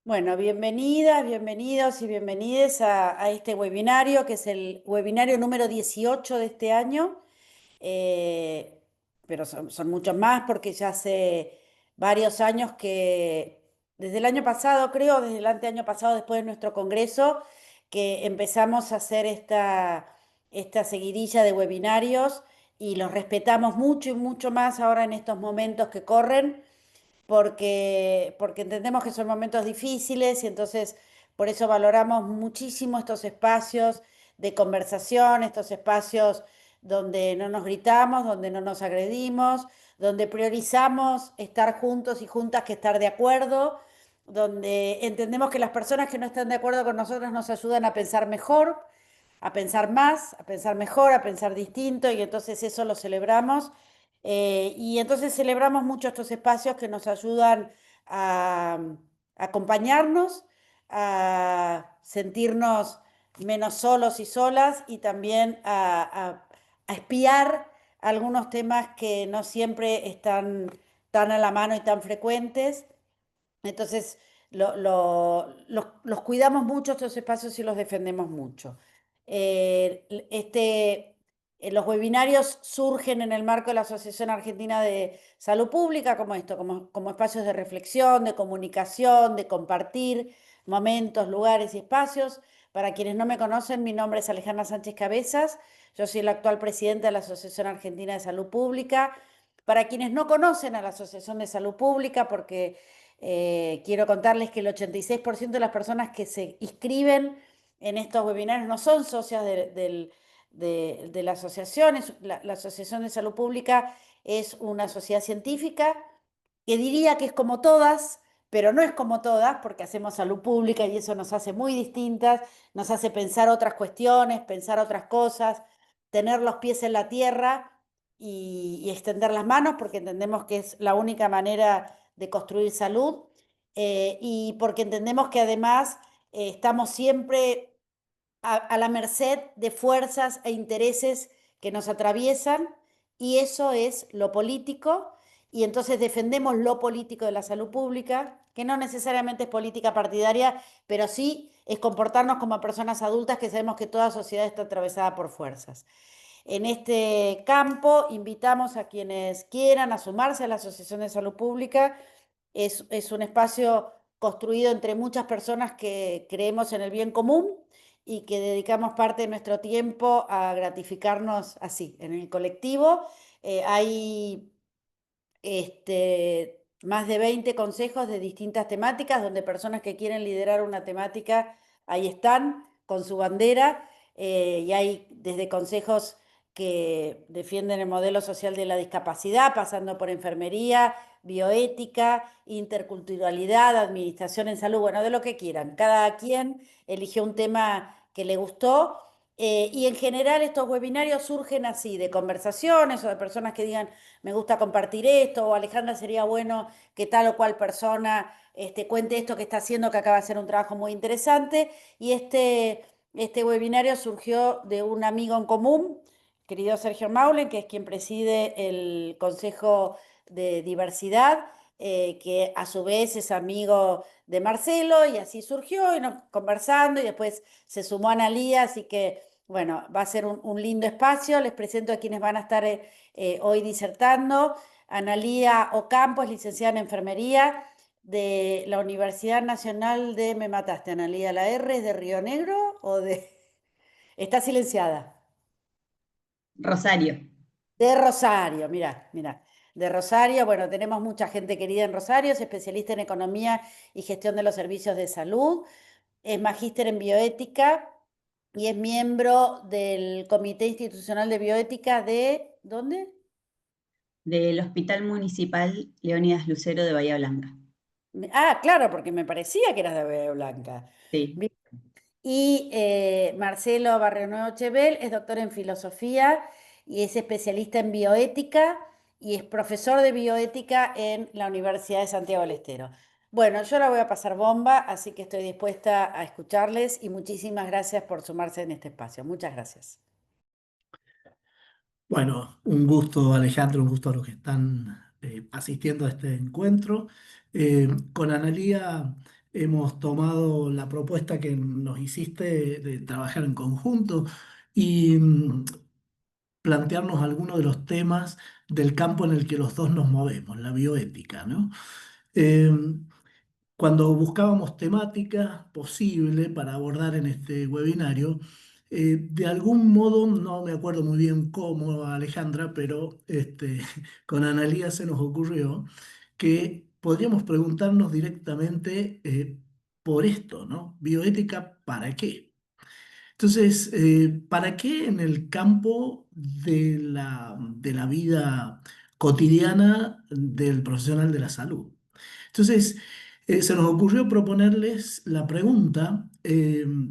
Bueno, bienvenidas, bienvenidos y bienvenides a este webinario, que es el webinario número 18 de este año. eh, pero son muchos más porque ya hace varios años que, desde el año pasado, creo, desde el anteaño pasado, después de nuestro congreso, que empezamos a hacer esta seguidilla de webinarios y los respetamos mucho y mucho más ahora en estos momentos que corren porque entendemos que son momentos difíciles y entonces por eso valoramos muchísimo estos espacios de conversación, estos espacios donde no nos gritamos, donde no nos agredimos, donde priorizamos estar juntos y juntas que estar de acuerdo, donde entendemos que las personas que no están de acuerdo con nosotros nos ayudan a pensar mejor, a pensar más, a pensar mejor, a pensar distinto, y entonces eso lo celebramos. Y entonces celebramos mucho estos espacios que nos ayudan a, a acompañarnos, a sentirnos menos solos y solas y también a espiar algunos temas que no siempre están tan a la mano y tan frecuentes. Entonces, los cuidamos mucho estos espacios y los defendemos mucho. Los webinarios surgen en el marco de la Asociación Argentina de Salud Pública, como esto, como espacios de reflexión, de comunicación, de compartir momentos, lugares y espacios. Para quienes no me conocen, mi nombre es Alejandra Sánchez Cabezas, yo soy la actual presidenta de la Asociación Argentina de Salud Pública. Para quienes no conocen a la Asociación de Salud Pública, porque quiero contarles que el 86% de las personas que se inscriben en estos webinarios no son socias de la asociación. La Asociación de Salud Pública es una sociedad científica que diría que es como todas, pero no es como todas, porque hacemos salud pública y eso nos hace muy distintas, nos hace pensar otras cuestiones, pensar otras cosas, tener los pies en la tierra y extender las manos, porque entendemos que es la única manera de construir salud, y porque entendemos que además estamos siempre a la merced de fuerzas e intereses que nos atraviesan, y eso es lo político, y entonces defendemos lo político de la salud pública, que no necesariamente es política partidaria, pero sí es comportarnos como personas adultas que sabemos que toda sociedad está atravesada por fuerzas. En este campo invitamos a quienes quieran a sumarse a la Asociación de Salud Pública. Es un espacio construido entre muchas personas que creemos en el bien común y que dedicamos parte de nuestro tiempo a gratificarnos así, en el colectivo. Hay más de 20 consejos de distintas temáticas, donde personas que quieren liderar una temática, ahí están con su bandera, y hay desde consejos que defienden el modelo social de la discapacidad, pasando por enfermería, bioética, interculturalidad, administración en salud, bueno, de lo que quieran. Cada quien eligió un tema que le gustó. Y en general estos webinarios surgen así, de conversaciones o de personas que digan, me gusta compartir esto, o Alejandra, sería bueno que tal o cual persona cuente esto que está haciendo, que acaba de hacer un trabajo muy interesante. Y este webinario surgió de un amigo en común, querido Sergio Maulen, que es quien preside el Consejo de Diversidad, que a su vez es amigo de Marcelo, y así surgió, y nos conversando, y después se sumó Analía, así que, bueno, va a ser un lindo espacio. Les presento a quienes van a estar hoy disertando. Analía Ocampo es licenciada en enfermería de la Universidad Nacional de... Me mataste, Analía, ¿la R es de Río Negro o de...? Está silenciada. Rosario. De Rosario, mirá, mirá. De Rosario, bueno, tenemos mucha gente querida en Rosario, es especialista en economía y gestión de los servicios de salud, es magíster en bioética y es miembro del Comité Institucional de Bioética de... ¿Dónde? Del Hospital Municipal Leónidas Lucero de Bahía Blanca. Ah, claro, porque me parecía que eras de Bahía Blanca. Sí. Bien. Y Marcelo Barrionuevo Chevel es doctor en filosofía y es especialista en bioética y es profesor de bioética en la Universidad de Santiago del Estero. Bueno, yo la voy a pasar bomba, así que estoy dispuesta a escucharles y muchísimas gracias por sumarse en este espacio. Muchas gracias. Bueno, un gusto, Alejandro, un gusto a los que están asistiendo a este encuentro. Con Analía hemos tomado la propuesta que nos hiciste de trabajar en conjunto y plantearnos algunos de los temas del campo en el que los dos nos movemos, la bioética, ¿no? Eh, Cuando buscábamos temática posible para abordar en este webinario, de algún modo, no me acuerdo muy bien cómo, Alejandra, pero con Analía se nos ocurrió que podríamos preguntarnos directamente por esto, ¿no? Bioética, ¿para qué? Entonces, ¿para qué en el campo de la vida cotidiana del profesional de la salud? Entonces, se nos ocurrió proponerles la pregunta,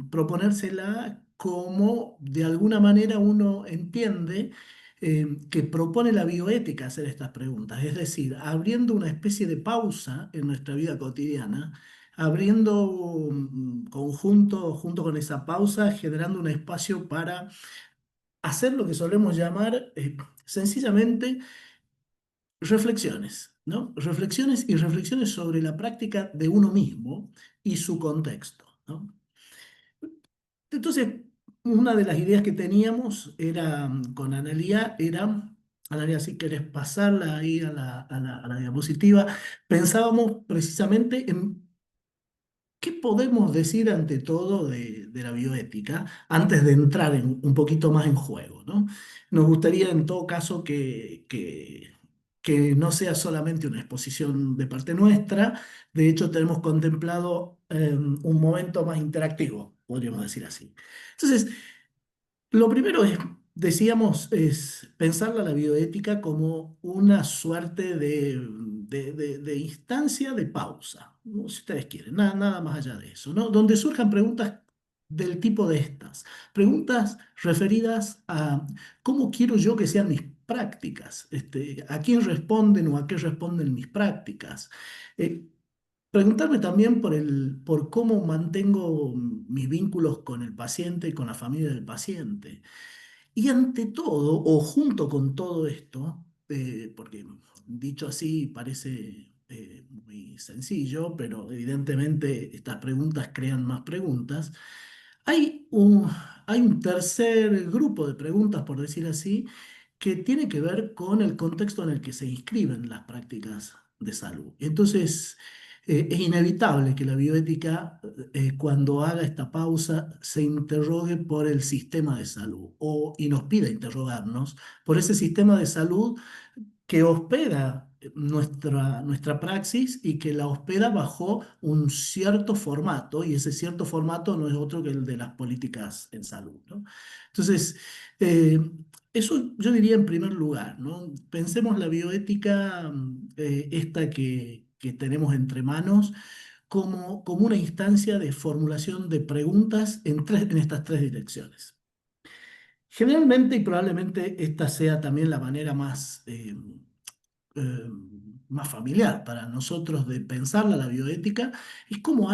proponérsela como de alguna manera uno entiende que propone la bioética hacer estas preguntas, es decir, abriendo una especie de pausa en nuestra vida cotidiana, abriendo conjunto, junto con esa pausa, generando un espacio para hacer lo que solemos llamar sencillamente reflexiones, ¿no? Reflexiones y reflexiones sobre la práctica de uno mismo y su contexto, ¿no? Entonces, una de las ideas que teníamos era, con Analía, era, Analía, si querés pasarla ahí a la diapositiva, pensábamos precisamente en ¿qué podemos decir ante todo de la bioética antes de entrar un poquito más en juego, ¿no? Nos gustaría en todo caso que no sea solamente una exposición de parte nuestra. De hecho, tenemos contemplado un momento más interactivo, podríamos decir así. Entonces, lo primero es, decíamos, es pensar la bioética como una suerte de instancia de pausa, ¿no? Si ustedes quieren, nada más allá de eso, ¿no? Donde surjan preguntas del tipo de estas, preguntas referidas a cómo quiero yo que sean mis prácticas, a quién responden o a qué responden mis prácticas. Eh, Preguntarme también por cómo mantengo mis vínculos con el paciente y con la familia del paciente. Y ante todo, o junto con todo esto, porque dicho así parece muy sencillo, pero evidentemente estas preguntas crean más preguntas, hay un, hay un tercer grupo de preguntas, por decir así, que tiene que ver con el contexto en el que se inscriben las prácticas de salud. Entonces, es inevitable que la bioética, cuando haga esta pausa, se interrogue por el sistema de salud y nos pida interrogarnos por ese sistema de salud que hospeda nuestra praxis y que la hospeda bajo un cierto formato, y ese cierto formato no es otro que el de las políticas en salud, ¿no? Entonces, eh, eso yo diría en primer lugar, ¿no? Pensemos la bioética, esta que tenemos entre manos, como una instancia de formulación de preguntas en estas tres direcciones. Generalmente, y probablemente esta sea también la manera eh, más familiar para nosotros de pensar la bioética, es como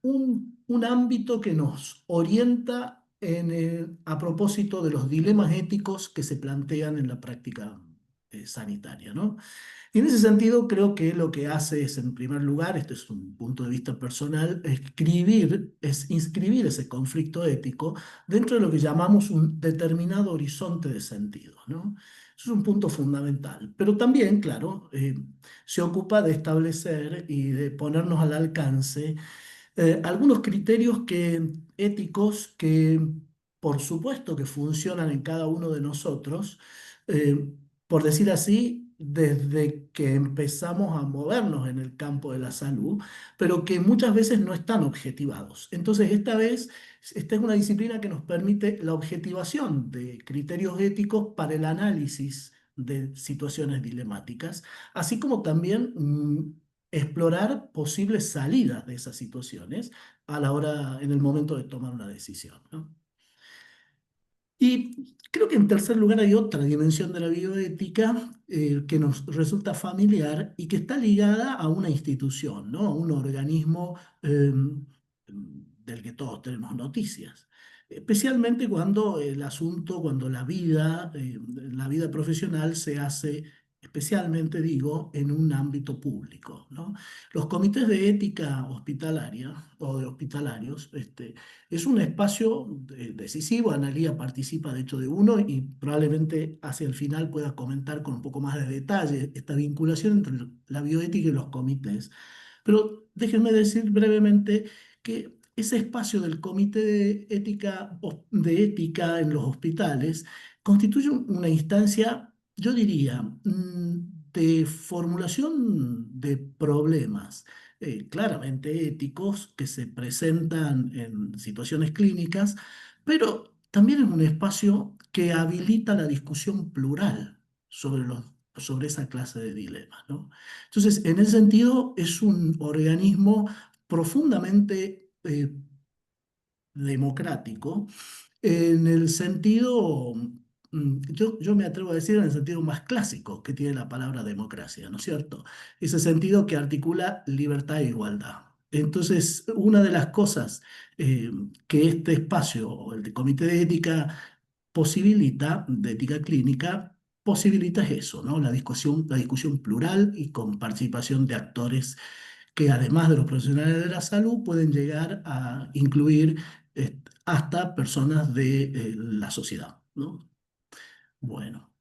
un ámbito que nos orienta a propósito de los dilemas éticos que se plantean en la práctica sanitaria, ¿no? Y en ese sentido, creo que lo que hace es, en primer lugar, esto es un punto de vista personal, es inscribir ese conflicto ético dentro de lo que llamamos un determinado horizonte de sentido, ¿no? Eso es un punto fundamental. Pero también, claro, se ocupa de establecer y de ponernos al alcance algunos criterios éticos que, por supuesto, que funcionan en cada uno de nosotros, eh, por decir así, desde que empezamos a movernos en el campo de la salud, pero que muchas veces no están objetivados. Entonces, esta es una disciplina que nos permite la objetivación de criterios éticos para el análisis de situaciones dilemáticas, así como también explorar posibles salidas de esas situaciones en el momento de tomar una decisión, ¿no? Y creo que en tercer lugar hay otra dimensión de la bioética que nos resulta familiar y que está ligada a una institución, ¿no? A un organismo del que todos tenemos noticias. Especialmente cuando cuando la vida profesional se hace especialmente digo, en un ámbito público, ¿no? Los comités de ética hospitalaria o de hospitalarios es un espacio decisivo. Analía participa de hecho de uno y probablemente hacia el final pueda comentar con un poco más de detalle esta vinculación entre la bioética y los comités. Pero déjenme decir brevemente que ese espacio del comité de ética en los hospitales constituye una instancia, yo diría, de formulación de problemas claramente éticos que se presentan en situaciones clínicas, pero también es un espacio que habilita la discusión plural sobre esa clase de dilemas, ¿no? Entonces, en ese sentido, es un organismo profundamente democrático en el sentido, yo me atrevo a decir en el sentido más clásico que tiene la palabra democracia, ¿no es cierto? Ese sentido que articula libertad e igualdad. Entonces, una de las cosas que este espacio, o el de Comité de Ética, posibilita, de ética clínica, posibilita es eso, ¿no? La discusión plural y con participación de actores que además de los profesionales de la salud pueden llegar a incluir hasta personas de la sociedad, ¿no? Bueno,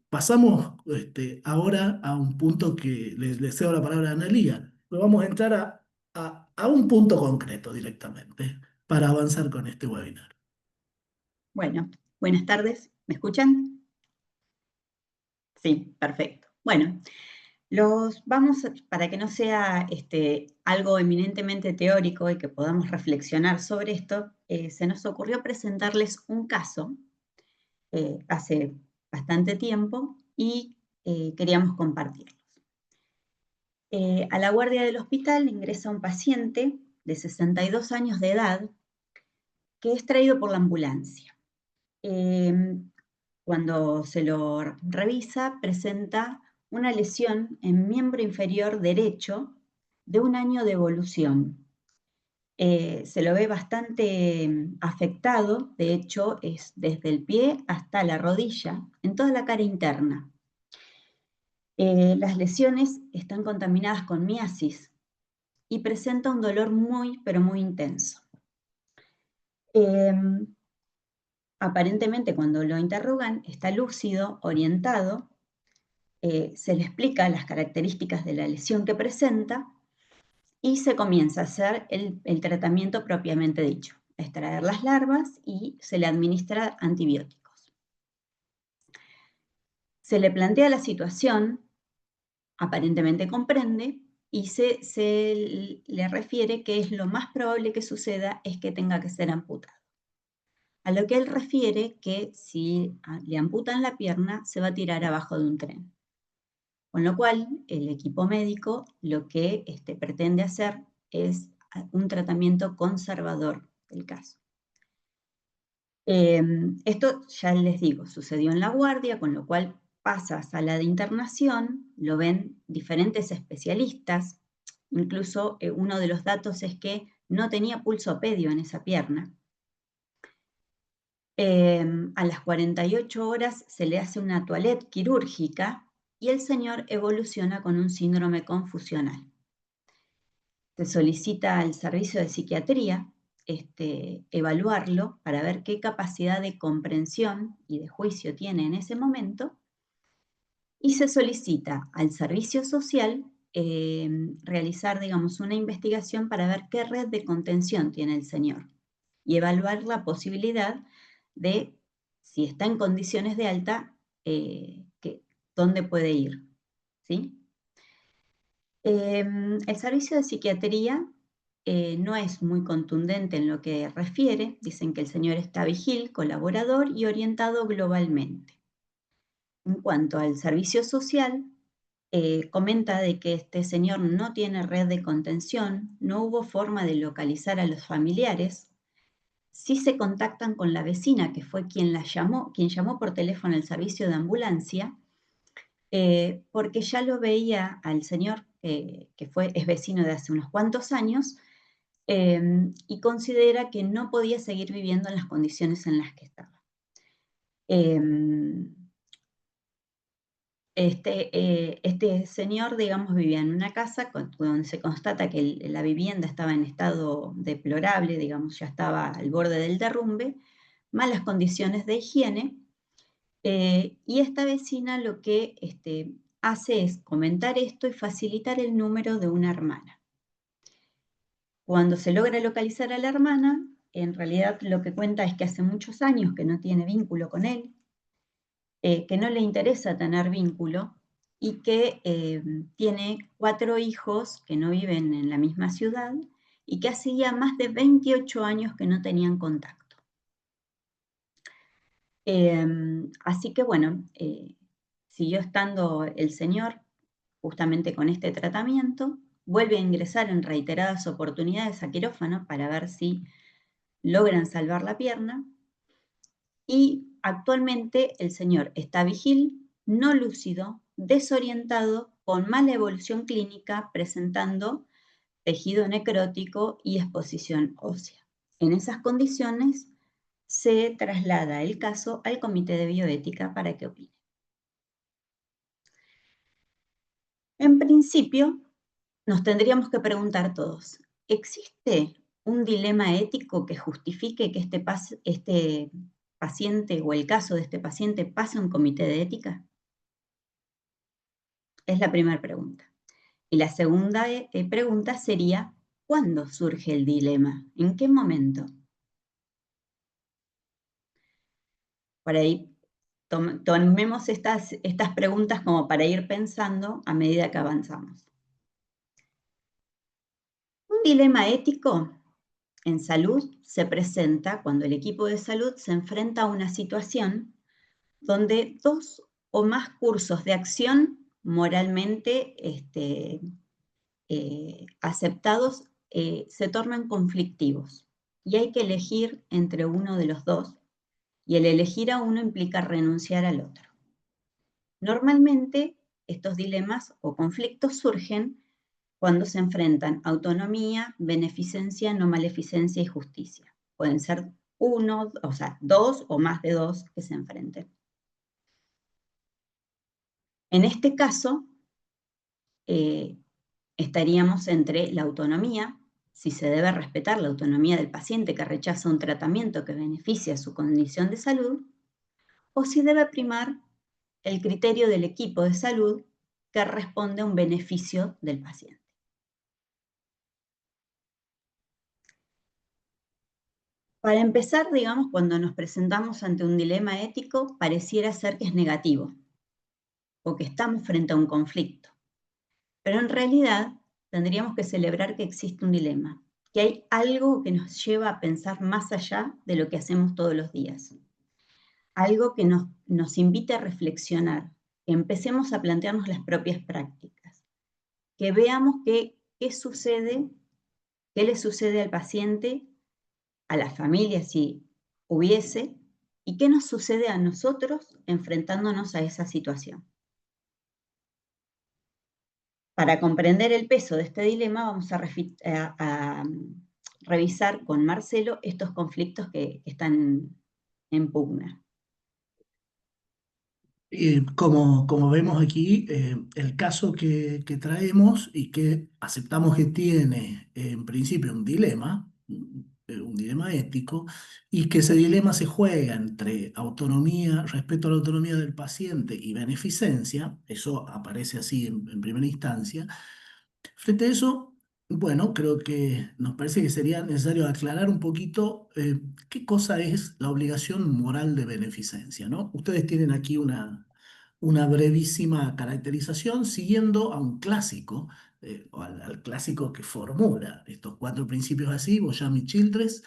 pasamos ahora a un punto que le cedo la palabra a Analía. Pero vamos a entrar a un punto concreto directamente para avanzar con este webinar. Bueno, buenas tardes. ¿Me escuchan? Sí, perfecto. Bueno, para que no sea algo eminentemente teórico y que podamos reflexionar sobre esto, se nos ocurrió presentarles un caso hace bastante tiempo y queríamos compartirlos. A la guardia del hospital ingresa un paciente de 62 años de edad que es traído por la ambulancia. Cuando se lo revisa, presenta una lesión en miembro inferior derecho de 1 año de evolución. Se lo ve bastante afectado, de hecho es desde el pie hasta la rodilla, en toda la cara interna. Las lesiones están contaminadas con miasis y presenta un dolor muy, pero muy intenso. Aparentemente, cuando lo interrogan, está lúcido, orientado, se le explica las características de la lesión que presenta y se comienza a hacer el tratamiento propiamente dicho, extraer las larvas y se le administra antibióticos. Se le plantea la situación, aparentemente comprende y se le refiere que es lo más probable que suceda es que tenga que ser amputado. A lo que él refiere que si le amputan la pierna se va a tirar abajo de un tren. Con lo cual, el equipo médico lo que pretende hacer es un tratamiento conservador del caso. Esto, ya les digo, sucedió en la guardia, con lo cual pasa a sala de internación, lo ven diferentes especialistas, incluso uno de los datos es que no tenía pulsopedio en esa pierna. A las 48 horas se le hace una toilette quirúrgica y el señor evoluciona con un síndrome confusional. Se solicita al servicio de psiquiatría evaluarlo para ver qué capacidad de comprensión y de juicio tiene en ese momento y se solicita al servicio social realizar, digamos, una investigación para ver qué red de contención tiene el señor y evaluar la posibilidad de, si está en condiciones de alta, dónde puede ir, ¿sí? El servicio de psiquiatría no es muy contundente en lo que refiere. Dicen que el señor está vigil, colaborador y orientado globalmente. En cuanto al servicio social, comenta de que este señor no tiene red de contención, no hubo forma de localizar a los familiares. Sí se contactan con la vecina, que fue quien llamó por teléfono al servicio de ambulancia, porque ya lo veía al señor, que es vecino de hace unos cuantos años, y considera que no podía seguir viviendo en las condiciones en las que estaba. Este señor, digamos, vivía en una casa donde se constata que la vivienda estaba en estado deplorable, digamos, ya estaba al borde del derrumbe, malas condiciones de higiene, y esta vecina lo que hace es comentar esto y facilitar el número de una hermana. Cuando se logra localizar a la hermana, en realidad lo que cuenta es que hace muchos años que no tiene vínculo con él, que no le interesa tener vínculo y que tiene 4 hijos que no viven en la misma ciudad y que hacía más de 28 años que no tenían contacto. Así que bueno, siguió estando el señor justamente con este tratamiento, vuelve a ingresar en reiteradas oportunidades a quirófano para ver si logran salvar la pierna, y actualmente el señor está vigil, no lúcido, desorientado, con mala evolución clínica, presentando tejido necrótico y exposición ósea. En esas condiciones se traslada el caso al Comité de Bioética para que opine. En principio, nos tendríamos que preguntar todos, ¿existe un dilema ético que justifique que este paciente o el caso de este paciente pase a un comité de ética? Es la primera pregunta. Y la segunda pregunta sería, ¿cuándo surge el dilema? ¿En qué momento? Por ahí tomemos estas preguntas como para ir pensando a medida que avanzamos. Un dilema ético en salud se presenta cuando el equipo de salud se enfrenta a una situación donde 2 o más cursos de acción moralmente aceptados se tornan conflictivos y hay que elegir entre uno de los dos, y el elegir a uno implica renunciar al otro. Normalmente estos dilemas o conflictos surgen cuando se enfrentan autonomía, beneficencia, no maleficencia y justicia. Pueden ser uno, o sea, 2 o más de 2 que se enfrenten. En este caso, estaríamos entre la autonomía, si se debe respetar la autonomía del paciente que rechaza un tratamiento que beneficia su condición de salud, o si debe primar el criterio del equipo de salud que responde a un beneficio del paciente. Para empezar, digamos, cuando nos presentamos ante un dilema ético, pareciera ser que es negativo o que estamos frente a un conflicto. Pero en realidad tendríamos que celebrar que existe un dilema, que hay algo que nos lleva a pensar más allá de lo que hacemos todos los días. Algo que nos invite a reflexionar, que empecemos a plantearnos las propias prácticas, que veamos qué sucede, qué le sucede al paciente, a la familia si hubiese, y qué nos sucede a nosotros enfrentándonos a esa situación. Para comprender el peso de este dilema, vamos a revisar con Marcelo estos conflictos que están en pugna. Como vemos aquí, el caso que traemos y que aceptamos que tiene en principio un dilema ético, y que ese dilema se juega entre autonomía, respeto a la autonomía del paciente y beneficencia, eso aparece así en primera instancia. Frente a eso, bueno, creo que nos parece que sería necesario aclarar un poquito qué cosa es la obligación moral de beneficencia, ¿no? Ustedes tienen aquí una brevísima caracterización siguiendo a un clásico, o al clásico que formula estos 4 principios así, Boyam y Childress,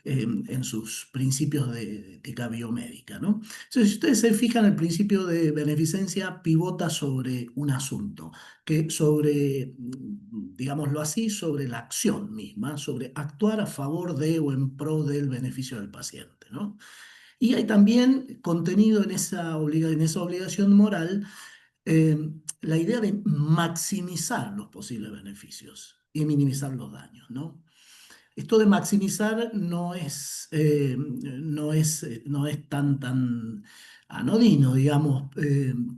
en sus principios de ética biomédica, ¿no? Entonces, si ustedes se fijan, el principio de beneficencia pivota sobre un asunto, que sobre, digámoslo así, sobre la acción misma, sobre actuar a favor de o en pro del beneficio del paciente, ¿no? Y hay también contenido en esa obligación moral eh, la idea de maximizar los posibles beneficios y minimizar los daños, ¿no? esto de maximizar no es tan anodino, digamos.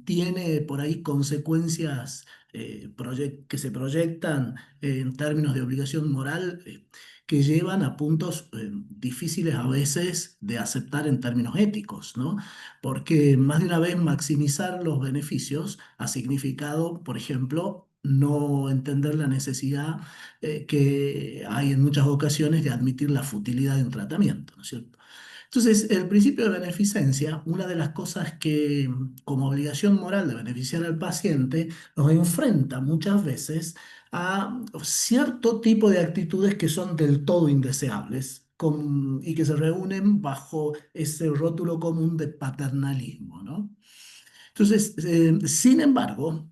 Tiene por ahí consecuencias que se proyectan en términos de obligación moral, que llevan a puntos difíciles a veces de aceptar en términos éticos, ¿no? Porque más de una vez maximizar los beneficios ha significado, por ejemplo, no entender la necesidad que hay en muchas ocasiones de admitir la futilidad de un tratamiento, ¿no es cierto? Entonces, el principio de beneficencia, una de las cosas que como obligación moral de beneficiar al paciente, nos enfrenta muchas veces a cierto tipo de actitudes que son del todo indeseables y que se reúnen bajo ese rótulo común de paternalismo, ¿no? Entonces, sin embargo,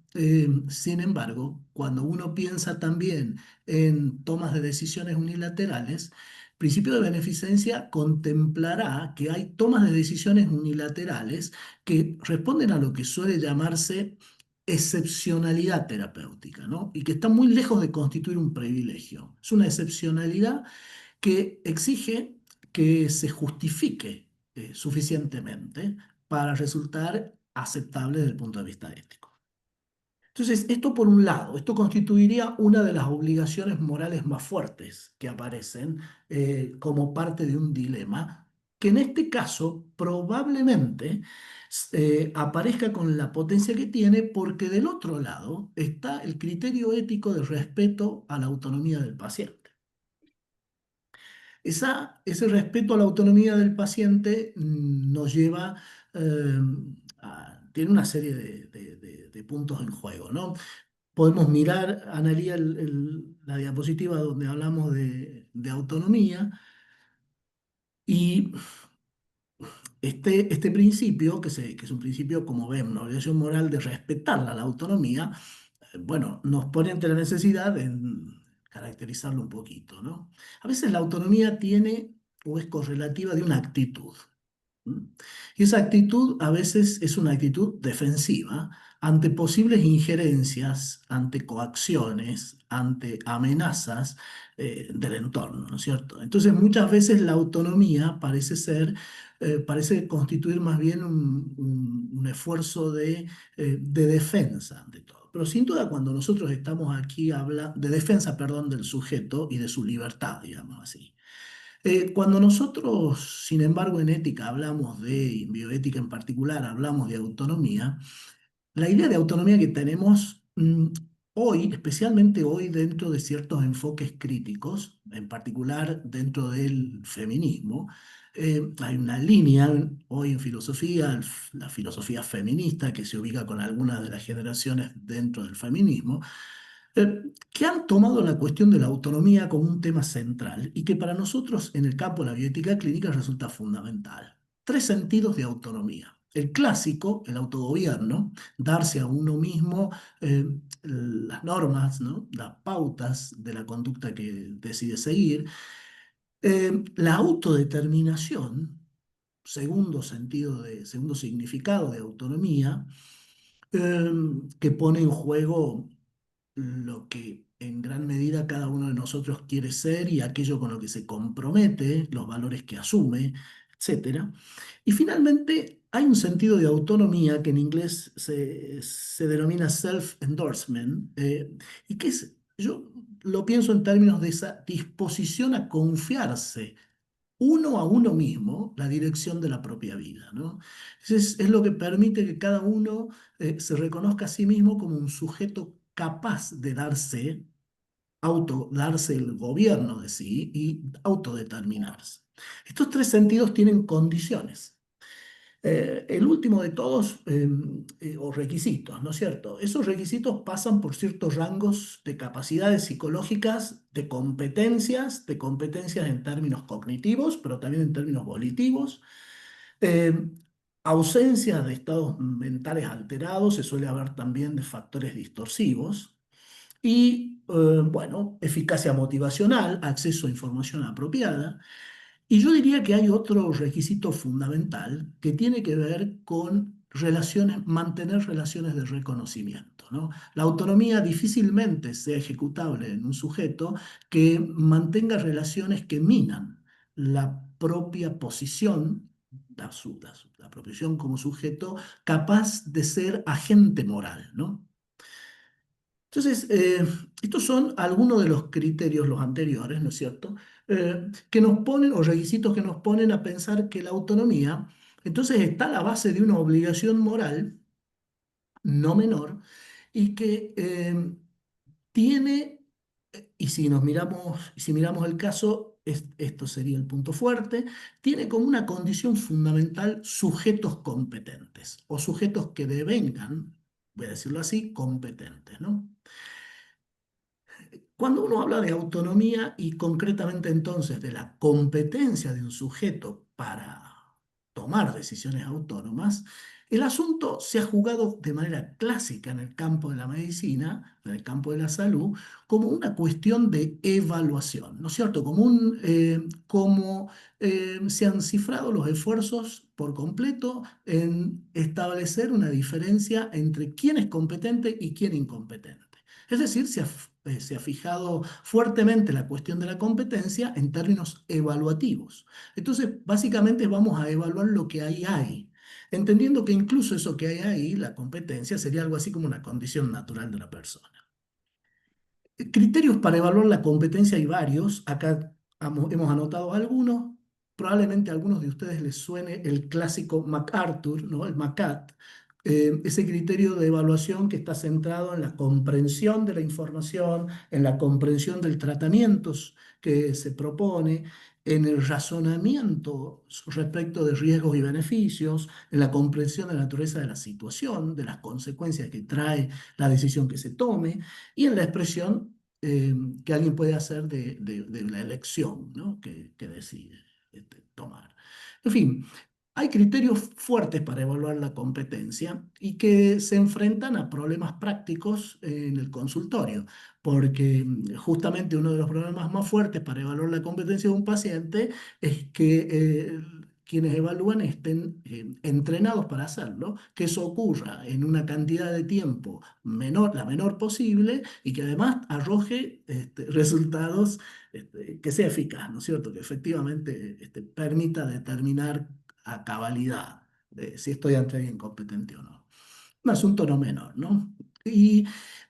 cuando uno piensa también en tomas de decisiones unilaterales, el principio de beneficencia contemplará que hay tomas de decisiones unilaterales que responden a lo que suele llamarse excepcionalidad terapéutica, ¿no? Y que está muy lejos de constituir un privilegio. Es una excepcionalidad que exige que se justifique suficientemente para resultar aceptable desde el punto de vista ético. Entonces, esto por un lado, esto constituiría una de las obligaciones morales más fuertes que aparecen como parte de un dilema, que en este caso probablemente aparezca con la potencia que tiene, porque del otro lado está el criterio ético de respeto a la autonomía del paciente. Ese respeto a la autonomía del paciente nos lleva, eh, tiene una serie de puntos en juego, ¿no? Podemos mirar, Analía, la diapositiva donde hablamos de autonomía, y este principio, que es un principio, como vemos, una obligación moral de respetar la autonomía, bueno, nos pone ante la necesidad de caracterizarlo un poquito, ¿no? A veces la autonomía tiene o es correlativa de una actitud. ¿Mm? Y esa actitud a veces es una actitud defensiva ante posibles injerencias, ante coacciones, ante amenazas del entorno, ¿no es cierto? Entonces muchas veces la autonomía parece constituir más bien un esfuerzo de defensa ante todo. Pero sin duda cuando nosotros estamos aquí hablando de defensa, perdón, del sujeto y de su libertad, digamos así. Cuando nosotros, sin embargo, en ética hablamos de, en bioética en particular, hablamos de autonomía, la idea de autonomía que tenemos hoy, especialmente hoy dentro de ciertos enfoques críticos, en particular dentro del feminismo, hay una línea hoy en filosofía, la filosofía feminista, que se ubica con algunas de las generaciones dentro del feminismo, que han tomado la cuestión de la autonomía como un tema central y que para nosotros en el campo de la bioética clínica resulta fundamental. Tres sentidos de autonomía. El clásico, el autogobierno, darse a uno mismo las normas, ¿no? Las pautas de la conducta que decide seguir. La autodeterminación, segundo significado de autonomía, que pone en juego lo que en gran medida cada uno de nosotros quiere ser y aquello con lo que se compromete, los valores que asume, etcétera. Y finalmente hay un sentido de autonomía que en inglés se denomina self-endorsement, y que yo lo pienso en términos de esa disposición a confiarse uno a uno mismo la dirección de la propia vida, ¿no? Es lo que permite que cada uno se reconozca a sí mismo como un sujeto capaz de darse el gobierno de sí y autodeterminarse. Estos tres sentidos tienen condiciones. El último de todos, o requisitos, ¿no es cierto? Esos requisitos pasan por ciertos rangos de capacidades psicológicas, de competencias en términos cognitivos, pero también en términos volitivos. Eh, Ausencia de estados mentales alterados, se suele hablar también de factores distorsivos. Y, bueno, eficacia motivacional, acceso a información apropiada. Y yo diría que hay otro requisito fundamental que tiene que ver con mantener relaciones de reconocimiento, ¿no? La autonomía difícilmente sea ejecutable en un sujeto que mantenga relaciones que minan la propia posición, la propia posición como sujeto capaz de ser agente moral, ¿no? Entonces, estos son algunos de los criterios, los anteriores, ¿no es cierto?, que nos ponen, o requisitos que nos ponen a pensar que la autonomía, entonces, está a la base de una obligación moral no menor y que tiene, y si miramos el caso, esto sería el punto fuerte, tiene como una condición fundamental sujetos competentes o sujetos que devengan, voy a decirlo así, competentes, ¿no? Cuando uno habla de autonomía y concretamente entonces de la competencia de un sujeto para tomar decisiones autónomas, el asunto se ha jugado de manera clásica en el campo de la medicina, en el campo de la salud, como una cuestión de evaluación, ¿no es cierto? Como se han cifrado los esfuerzos por completo en establecer una diferencia entre quién es competente y quién incompetente. Es decir, se ha fijado fuertemente la cuestión de la competencia en términos evaluativos. Entonces, básicamente vamos a evaluar lo que ahí hay, entendiendo que incluso eso que hay ahí, la competencia, sería algo así como una condición natural de la persona. Criterios para evaluar la competencia hay varios. Acá hemos anotado algunos. Probablemente a algunos de ustedes les suene el clásico MacArthur, ¿no? El MACAT. Ese criterio de evaluación que está centrado en la comprensión de la información, en la comprensión del tratamiento que se propone, en el razonamiento respecto de riesgos y beneficios, en la comprensión de la naturaleza de la situación, de las consecuencias que trae la decisión que se tome y en la expresión que alguien puede hacer de la elección, ¿no?, que decide tomar. En fin, hay criterios fuertes para evaluar la competencia y que se enfrentan a problemas prácticos en el consultorio, porque justamente uno de los problemas más fuertes para evaluar la competencia de un paciente es que quienes evalúan estén entrenados para hacerlo, que eso ocurra en una cantidad de tiempo la menor posible y que además arroje resultados que sea eficaz, ¿no es cierto? Que efectivamente permita determinar a cabalidad si estoy ante alguien competente o no. Un asunto no menor, ¿no?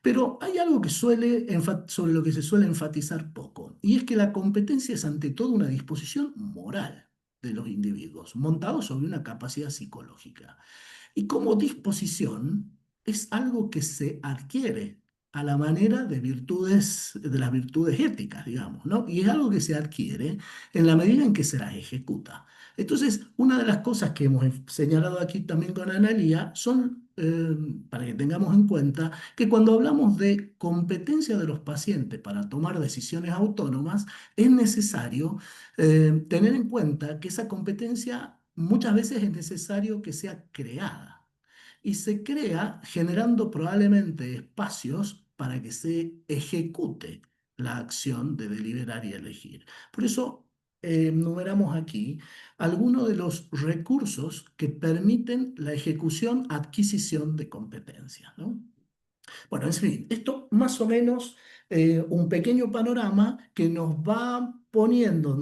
Pero hay algo sobre lo que se suele enfatizar poco, y es que la competencia es ante todo una disposición moral de los individuos, montado sobre una capacidad psicológica. Y como disposición es algo que se adquiere a la manera de las virtudes éticas, digamos, ¿no? Y es algo que se adquiere en la medida en que se las ejecuta. Entonces, una de las cosas que hemos señalado aquí también con Analía son, para que tengamos en cuenta, que cuando hablamos de competencia de los pacientes para tomar decisiones autónomas, es necesario tener en cuenta que esa competencia muchas veces es necesario que sea creada y se crea generando probablemente espacios para que se ejecute la acción de deliberar y elegir. Por eso enumeramos aquí algunos de los recursos que permiten la ejecución, adquisición de competencias, ¿no? Bueno, en fin, esto más o menos un pequeño panorama que nos va poniendo,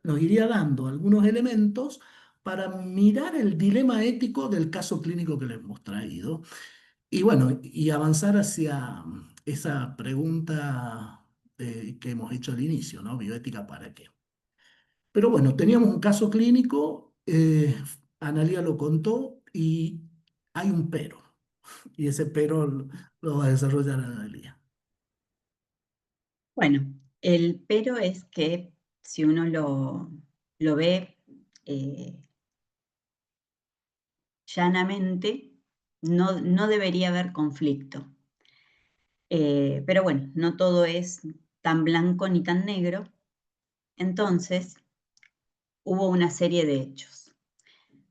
nos iría dando algunos elementos para mirar el dilema ético del caso clínico que les hemos traído. Y bueno, y avanzar hacia esa pregunta que hemos hecho al inicio, ¿no? ¿Bioética para qué? Pero bueno, teníamos un caso clínico, Analía lo contó y hay un pero. Y ese pero lo va a desarrollar Analía. Bueno, el pero es que si uno lo ve llanamente, no debería haber conflicto. Pero bueno, no todo es tan blanco ni tan negro. Entonces, hubo una serie de hechos.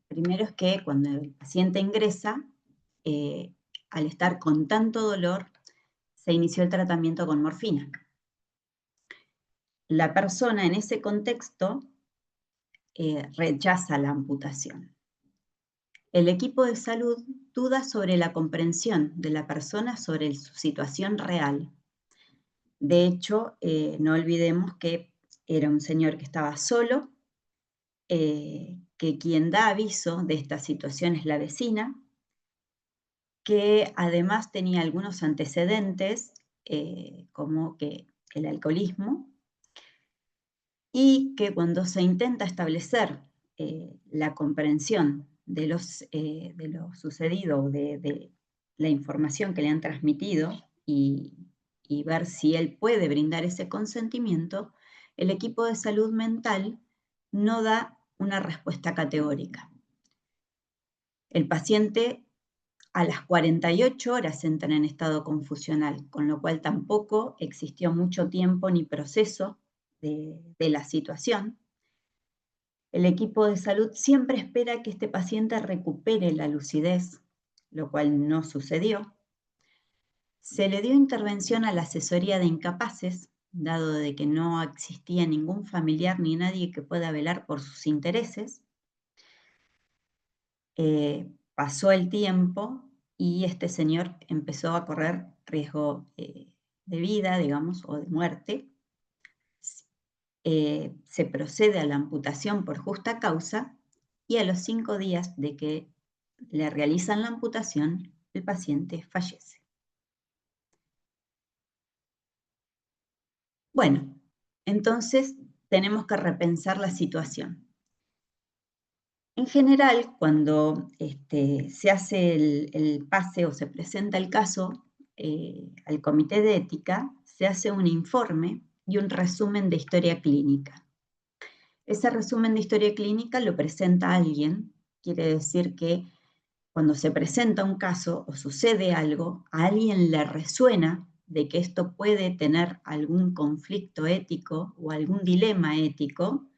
Primero es que cuando el paciente ingresa, eh, al estar con tanto dolor, se inició el tratamiento con morfina. La persona en ese contexto rechaza la amputación. El equipo de salud duda sobre la comprensión de la persona sobre su situación real. De hecho, no olvidemos que era un señor que estaba solo, que quien da aviso de esta situación es la vecina, que además tenía algunos antecedentes, como que el alcoholismo, y que cuando se intenta establecer la comprensión de lo sucedido, de la información que le han transmitido y ver si él puede brindar ese consentimiento, el equipo de salud mental no da una respuesta categórica. El paciente a las 48 horas entra en estado confusional, con lo cual tampoco existió mucho tiempo ni proceso de la situación. El equipo de salud siempre espera que este paciente recupere la lucidez, lo cual no sucedió. Se le dio intervención a la asesoría de incapaces, dado de que no existía ningún familiar ni nadie que pueda velar por sus intereses. Pasó el tiempo y este señor empezó a correr riesgo de vida, digamos, o de muerte. Se procede a la amputación por justa causa y a los 5 días de que le realizan la amputación, el paciente fallece. Bueno, entonces tenemos que repensar la situación. En general, cuando se hace el pase o se presenta el caso al comité de ética, se hace un informe y un resumen de historia clínica. Ese resumen de historia clínica lo presenta alguien, quiere decir que cuando se presenta un caso o sucede algo, a alguien le resuena de que esto puede tener algún conflicto ético o algún dilema ético,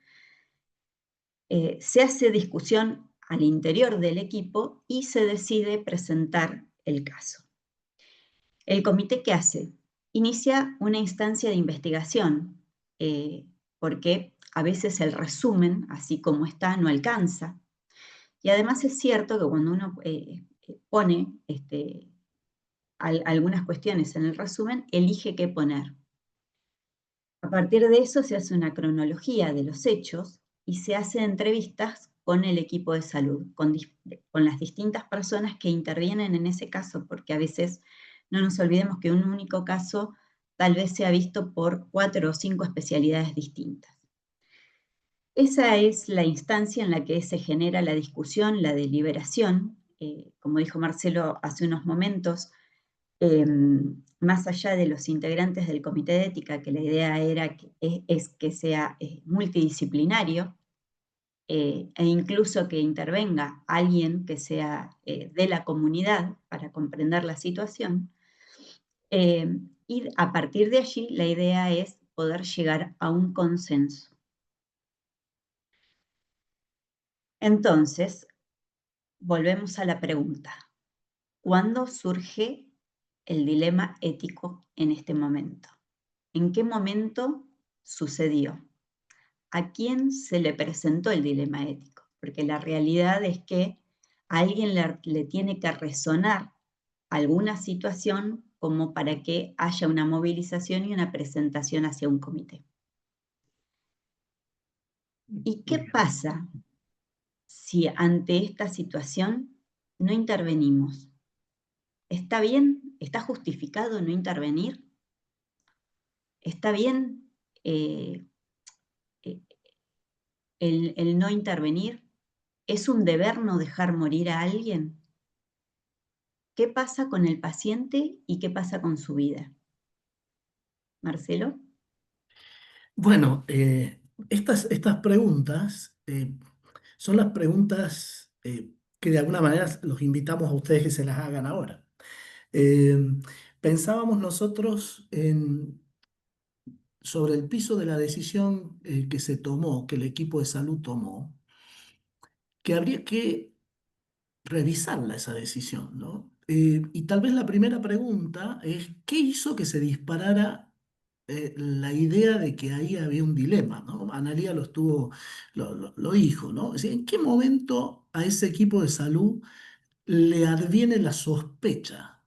se hace discusión al interior del equipo y se decide presentar el caso. ¿El comité qué hace? Inicia una instancia de investigación, porque a veces el resumen, así como está, no alcanza. Y además es cierto que cuando uno pone algunas cuestiones en el resumen, elige qué poner. A partir de eso se hace una cronología de los hechos y se hacen entrevistas con el equipo de salud, con las distintas personas que intervienen en ese caso, porque a veces no nos olvidemos que un único caso tal vez sea visto por 4 o 5 especialidades distintas. Esa es la instancia en la que se genera la discusión, la deliberación. Como dijo Marcelo hace unos momentos, más allá de los integrantes del comité de ética, que la idea es que sea multidisciplinario, e incluso que intervenga alguien que sea de la comunidad para comprender la situación. Y a partir de allí, la idea es poder llegar a un consenso. Entonces, volvemos a la pregunta. ¿Cuándo surge el dilema ético en este momento? ¿En qué momento sucedió? ¿A quién se le presentó el dilema ético? Porque la realidad es que a alguien le tiene que resonar alguna situación como para que haya una movilización y una presentación hacia un comité. ¿Y qué pasa si ante esta situación no intervenimos? ¿Está bien? ¿Está justificado no intervenir? ¿Está bien eh, eh, el no intervenir? ¿Es un deber no dejar morir a alguien? ¿Qué pasa con el paciente y qué pasa con su vida? Marcelo. Bueno, estas preguntas son las preguntas que de alguna manera los invitamos a ustedes que se las hagan ahora. Eh, Pensábamos nosotros sobre el piso de la decisión que se tomó, que el equipo de salud tomó, que habría que revisarla esa decisión, ¿no? Y tal vez la primera pregunta es, ¿qué hizo que se disparara la idea de que ahí había un dilema, ¿no? Analía lo dijo, ¿no? Es decir, ¿en qué momento a ese equipo de salud le adviene la sospecha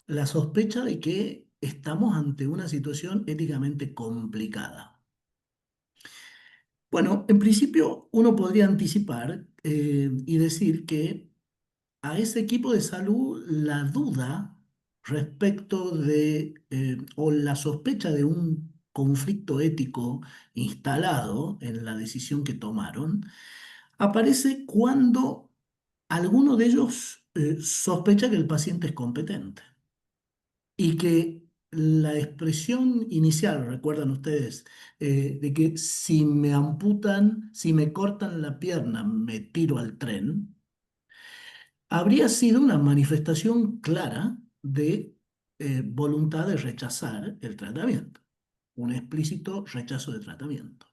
de que estamos ante una situación éticamente complicada? Bueno, en principio uno podría anticipar y decir que a ese equipo de salud la duda respecto o la sospecha de un conflicto ético instalado en la decisión que tomaron, aparece cuando alguno de ellos sospecha que el paciente es competente y que la expresión inicial, recuerdan ustedes, de que si me amputan, si me cortan la pierna, me tiro al tren, habría sido una manifestación clara de voluntad de rechazar el tratamiento, un explícito rechazo de tratamiento.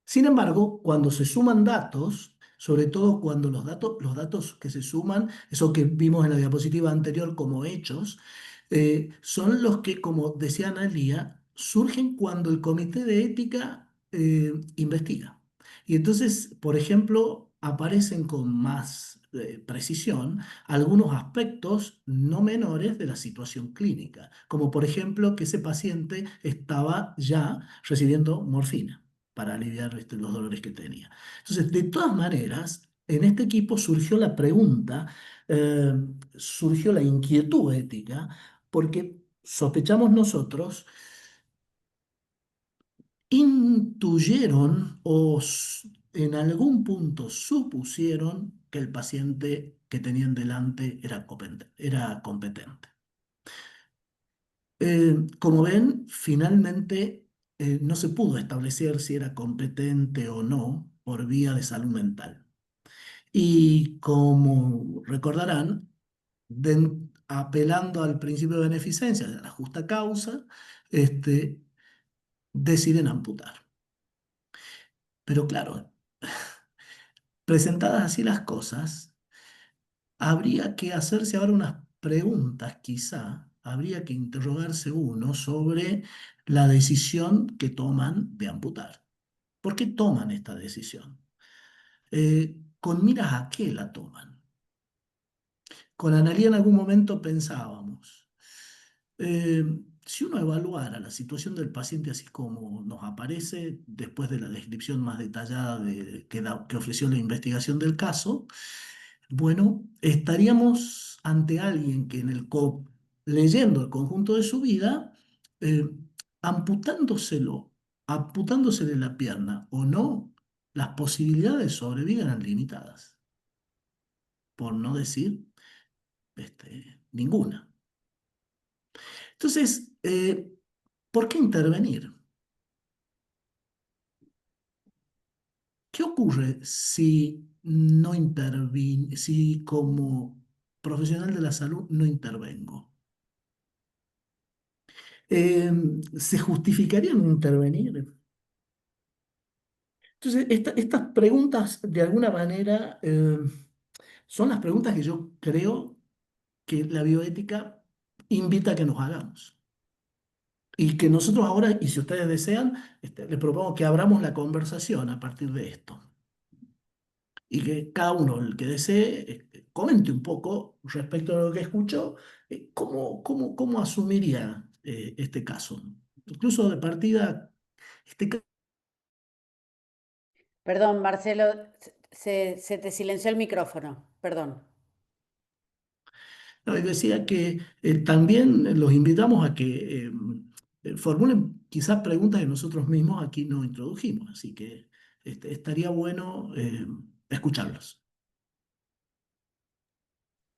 Sin embargo, cuando se suman datos, sobre todo cuando los datos que se suman, eso que vimos en la diapositiva anterior como hechos, son los que, como decía Analía, surgen cuando el comité de ética investiga. Y entonces, por ejemplo, aparecen con más precisión algunos aspectos no menores de la situación clínica, como por ejemplo que ese paciente estaba ya recibiendo morfina para aliviar los dolores que tenía. Entonces, de todas maneras, en este equipo surgió la pregunta, eh, surgió la inquietud ética, porque sospechamos nosotros, intuyeron en algún punto supusieron que el paciente que tenían delante era competente. Como ven, finalmente no se pudo establecer si era competente o no por vía de salud mental. Y como recordarán, apelando al principio de beneficencia, de la justa causa, deciden amputar. Pero claro, presentadas así las cosas, habría que hacerse ahora unas preguntas, quizá, habría que interrogarse uno sobre la decisión que toman de amputar. ¿Por qué toman esta decisión? ¿Con miras a qué la toman? Con Analía en algún momento pensábamos, eh, si uno evaluara la situación del paciente así como nos aparece después de la descripción más detallada que ofreció la investigación del caso, bueno, estaríamos ante alguien que leyendo el conjunto de su vida, eh, amputándoselo, amputándosele la pierna o no, las posibilidades de sobrevivir eran limitadas, por no decir ninguna. Entonces, ¿por qué intervenir? ¿Qué ocurre si no si como profesional de la salud no intervengo? ¿Se justificaría no intervenir? Entonces, estas preguntas, de alguna manera, son las preguntas que yo creo que la bioética invita a que nos hagamos. Y que nosotros ahora, y si ustedes desean, les propongo que abramos la conversación a partir de esto. Y que cada uno, el que desee, comente un poco respecto a lo que escuchó, cómo asumiría este caso. Incluso de partida, este caso. Perdón, Marcelo, se te silenció el micrófono. Perdón. No, y decía que también los invitamos a que formulen quizás preguntas que nosotros mismos aquí no introdujimos, así que estaría bueno escucharlos.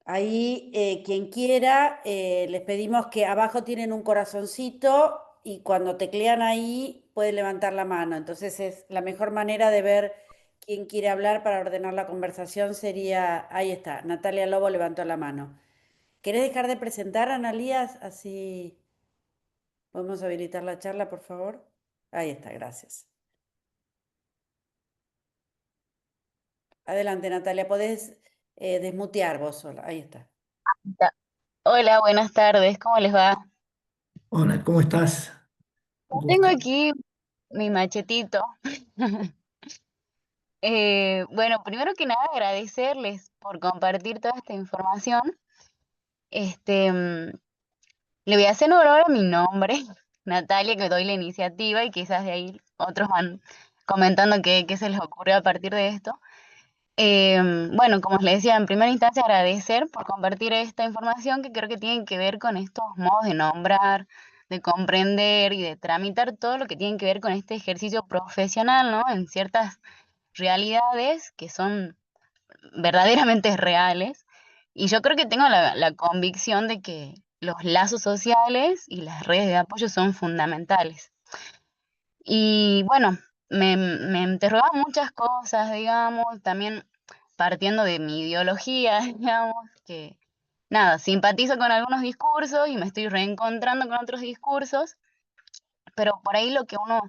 Ahí, quien quiera, les pedimos que abajo tienen un corazoncito y cuando teclean ahí puede levantar la mano. Entonces es la mejor manera de ver quién quiere hablar para ordenar la conversación sería, ahí está, Natalia Lobo levantó la mano. ¿Querés dejar de presentar, Analías? Así podemos habilitar la charla, por favor. Ahí está, gracias. Adelante, Natalia, podés desmutear vos sola. Ahí está. Hola, buenas tardes, ¿cómo les va? Hola, ¿cómo estás? Tengo Gusto. aquí mi machetito. Bueno, primero que nada agradecerles por compartir toda esta información. Este, le voy a hacer honor a mi nombre, Natalia, que doy la iniciativa y quizás de ahí otros van comentando qué se les ocurrió a partir de esto. Bueno, como les decía, en primera instancia agradecer por compartir esta información que creo que tiene que ver con estos modos de nombrar, de comprender y de tramitar todo lo que tiene que ver con este ejercicio profesional, ¿no? En ciertas realidades que son verdaderamente reales. Y yo creo que tengo la convicción de que los lazos sociales y las redes de apoyo son fundamentales. Y bueno, me interrogaba muchas cosas, digamos, también partiendo de mi ideología, digamos, que nada, simpatizo con algunos discursos y me estoy reencontrando con otros discursos, pero por ahí lo que uno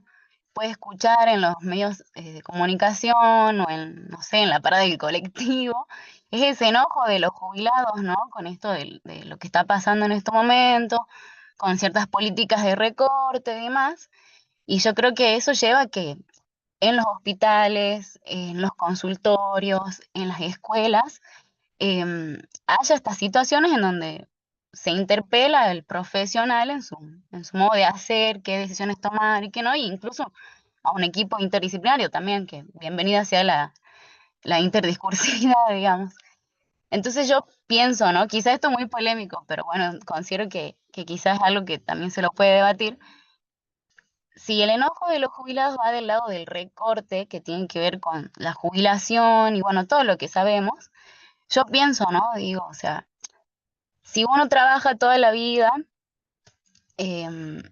puede escuchar en los medios de comunicación o en, no sé, en la parada del colectivo, es ese enojo de los jubilados, ¿no? Con esto de lo que está pasando en este momento, con ciertas políticas de recorte y demás. Y yo creo que eso lleva a que en los hospitales, en los consultorios, en las escuelas, haya estas situaciones en donde se interpela al profesional en su modo de hacer, qué decisiones tomar y qué no, e incluso a un equipo interdisciplinario también, que bienvenida sea la interdiscursividad, digamos. Entonces yo pienso, ¿no? Quizás esto es muy polémico, pero bueno, considero que quizás es algo que también se lo puede debatir. Si el enojo de los jubilados va del lado del recorte, que tiene que ver con la jubilación y bueno, todo lo que sabemos, yo pienso, ¿no? Digo, o sea, si uno trabaja toda la vida em,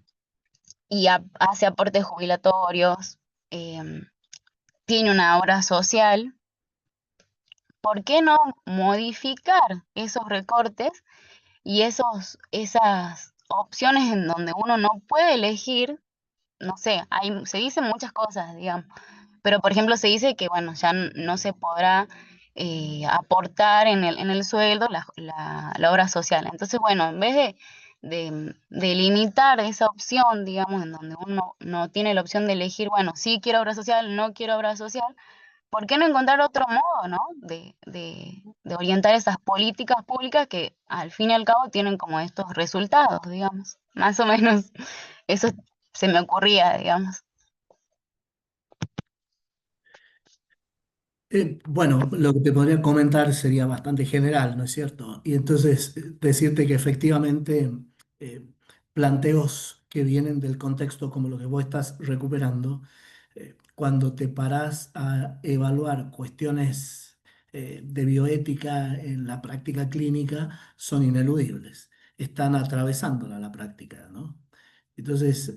y hace aportes jubilatorios, em, tiene una obra social, ¿por qué no modificar esos recortes y esas opciones en donde uno no puede elegir? No sé, se dicen muchas cosas, digamos, pero por ejemplo se dice que, bueno, ya no se podrá aportar en el sueldo la obra social. Entonces, bueno, en vez de limitar esa opción, digamos, en donde uno no tiene la opción de elegir, bueno, sí quiero obra social, no quiero obra social, ¿por qué no encontrar otro modo, ¿no? De orientar esas políticas públicas que al fin y al cabo tienen como estos resultados, digamos. Más o menos eso se me ocurría, digamos. Bueno, lo que te podría comentar sería bastante general, ¿no es cierto? Y entonces decirte que efectivamente eh, planteos que vienen del contexto como lo que vos estás recuperando, cuando te parás a evaluar cuestiones de bioética en la práctica clínica, son ineludibles, están atravesándola la práctica, ¿no? Entonces,